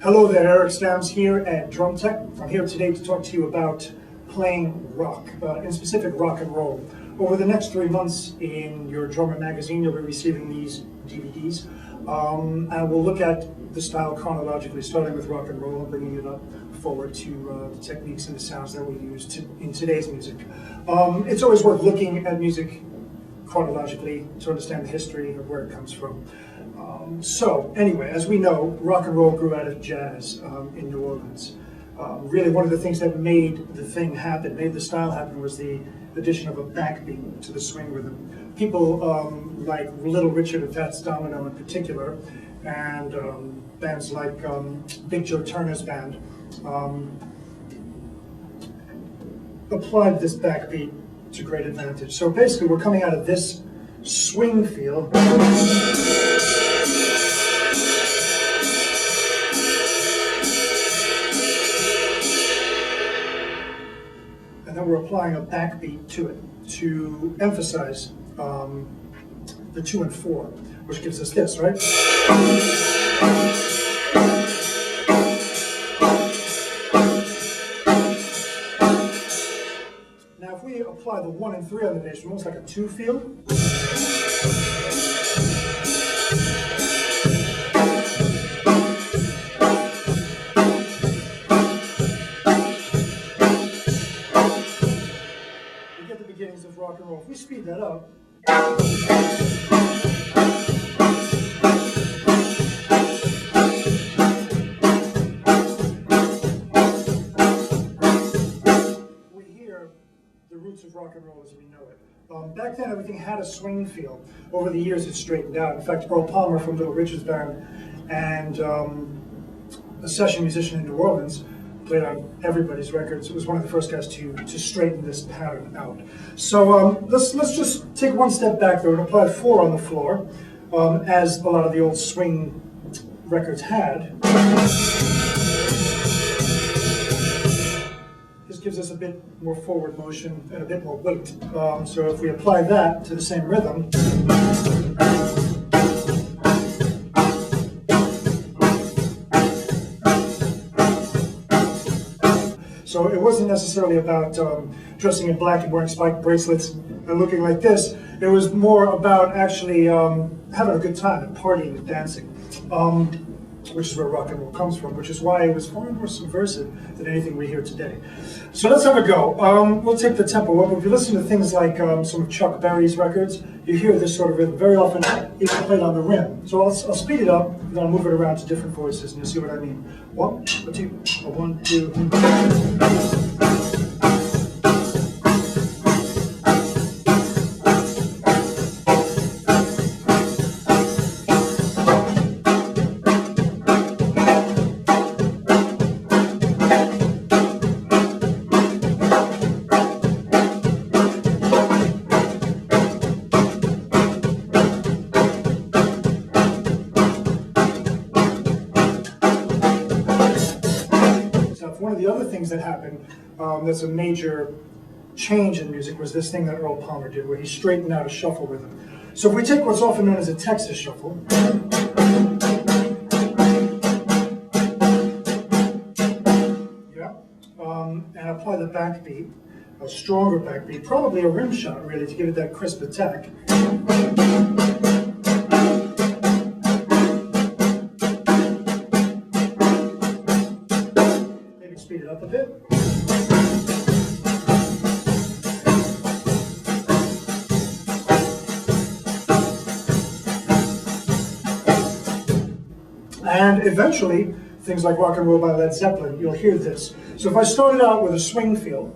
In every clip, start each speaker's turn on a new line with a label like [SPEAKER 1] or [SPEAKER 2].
[SPEAKER 1] Hello there, Erik Stams here at Drumtech. I'm here today to talk to you about playing rock, in specific rock and roll. Over the next 3 months in your Drummer magazine, you'll be receiving these DVDs. And we'll look at the style chronologically, starting with rock and roll and bringing it up forward to the techniques and the sounds that we use in today's music. It's always worth looking at music chronologically to understand the history of where it comes from. So anyway, as we know, rock and roll grew out of jazz in New Orleans. Really one of the things that made the thing happen, made the style happen, was the addition of a backbeat to the swing rhythm. People like Little Richard and Fats Domino in particular, and bands like Big Joe Turner's band, applied this backbeat to great advantage. So basically we're coming out of this swing feel and then we're applying a backbeat to it to emphasize the 2 and 4, which gives us this, right? Now if we apply the 1 and 3 on the bass, almost like a 2 feel. Beginnings of rock and roll. If we speed that up, we hear the roots of rock and roll as we know it. Back then, everything had a swing feel. Over the years, it's straightened out. In fact, Earl Palmer from Little Richard's band and a session musician in New Orleans, played on everybody's records. It was one of the first guys to straighten this pattern out. So let's just take one step back though and apply 4 on the floor, as a lot of the old swing records had. This gives us a bit more forward motion and a bit more weight. So if we apply that to the same rhythm, so it wasn't necessarily about dressing in black and wearing spiked bracelets and looking like this. It was more about actually having a good time and partying and dancing, which is where rock and roll comes from, which is why it was far more subversive than anything we hear today. So let's have a go. We'll take the tempo up. If you listen to things like some of Chuck Berry's records, you hear this sort of rhythm very often even played on the rim. So I'll speed it up, and then I'll move it around to different voices, and you'll see what I mean. 1, 2, 1, 2. One of the other things that happened that's a major change in music was this thing that Earl Palmer did, where he straightened out a shuffle rhythm. So if we take what's often known as a Texas shuffle, and apply the backbeat, a stronger backbeat, probably a rim shot really to give it that crisp attack. Speed it up a bit. And eventually, things like Rock and Roll by Led Zeppelin, you'll hear this. So if I started out with a swing feel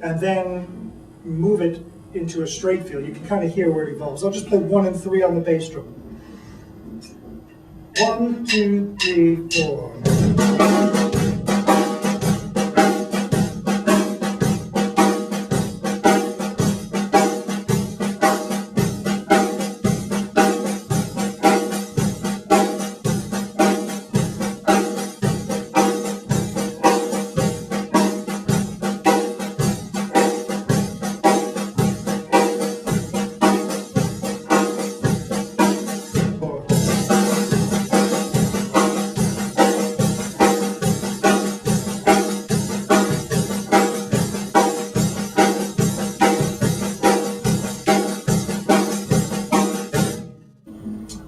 [SPEAKER 1] and then move it into a straight feel, you can kind of hear where it evolves. I'll just play 1 and 3 on the bass drum. 1, 2, 3, 4.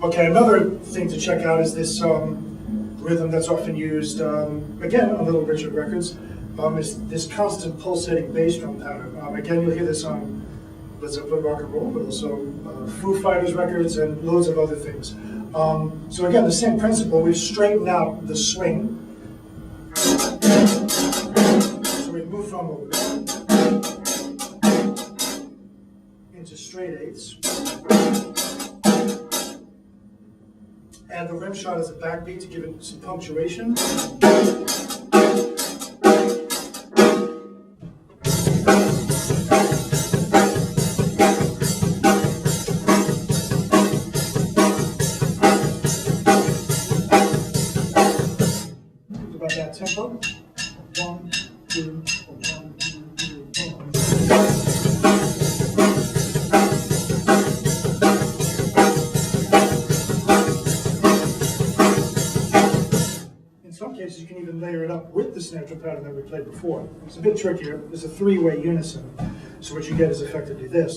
[SPEAKER 1] Okay, another thing to check out is this rhythm that's often used, again, on Little Richard records, is this constant pulsating bass drum pattern. Again, you'll hear this on Led Zeppelin Rock and Roll, but also Foo Fighters records and loads of other things. So again, the same principle, we've straightened out the swing. So we move from into straight eighths. Add the rim shot as a backbeat to give it some punctuation. Think about that tempo. 1, 2, 1, 2, 3, 4. In some cases, you can even layer it up with the snare drum pattern that we played before. It's a bit trickier. There's a three-way unison. So what you get is effectively this.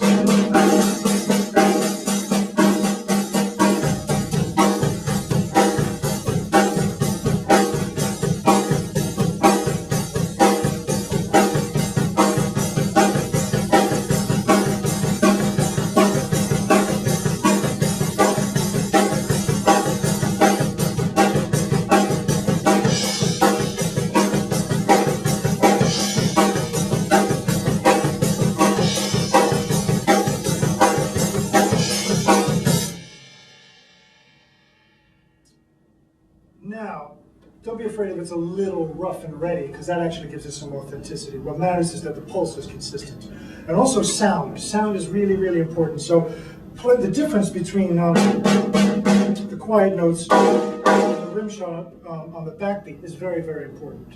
[SPEAKER 1] Now, don't be afraid if it's a little rough and ready, because that actually gives it some authenticity. What matters is that the pulse is consistent. And also sound. Sound is really, really important. So the difference between the quiet notes and the rim shot on the backbeat is very, very important.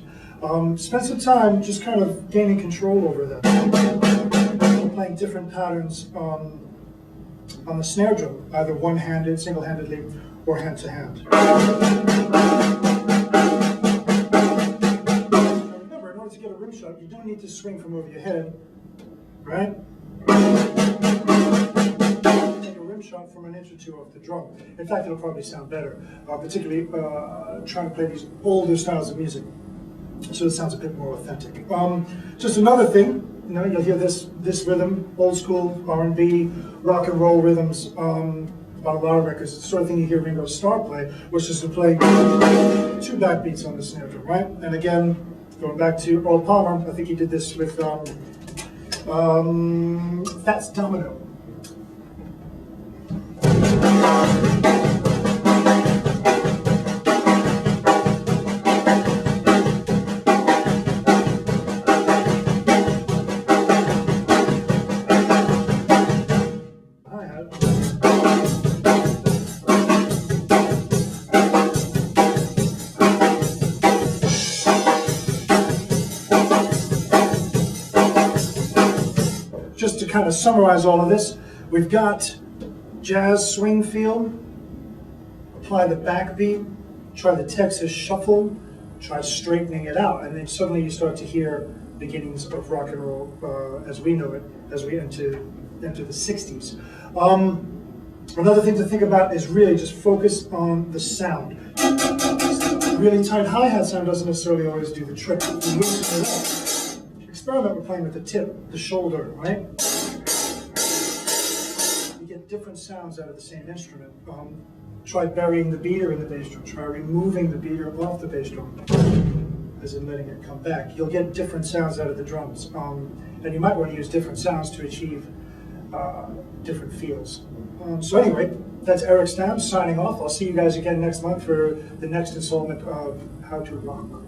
[SPEAKER 1] Spend some time just kind of gaining control over that. Playing different patterns on the snare drum, either one-handed, single-handedly, or hand-to-hand. Now remember, in order to get a rim shot, you don't need to swing from over your head, right? Take a rim shot from an inch or two off the drum. In fact, it'll probably sound better, particularly trying to play these older styles of music, so it sounds a bit more authentic. Just another thing, you'll hear this rhythm, old school R&B, rock and roll rhythms, on a lot of records. It's the sort of thing you hear Ringo Starr play, which is to play two backbeats on the snare drum, right? And again, going back to Earl Palmer, I think he did this with Fats Domino. Just to kind of summarize all of this, we've got jazz swing feel, apply the backbeat, try the Texas shuffle, try straightening it out, and then suddenly you start to hear beginnings of rock and roll as we know it, as we enter the 60s. Another thing to think about is really just focus on the sound. Really tight hi-hat sound doesn't necessarily always do the trick. Experiment with playing with the tip, the shoulder, right? You get different sounds out of the same instrument. Try burying the beater in the bass drum. Try removing the beater off the bass drum, as in letting it come back. You'll get different sounds out of the drums. And you might want to use different sounds to achieve different feels. So anyway, that's Erik Stams signing off. I'll see you guys again next month for the next installment of How to Rock.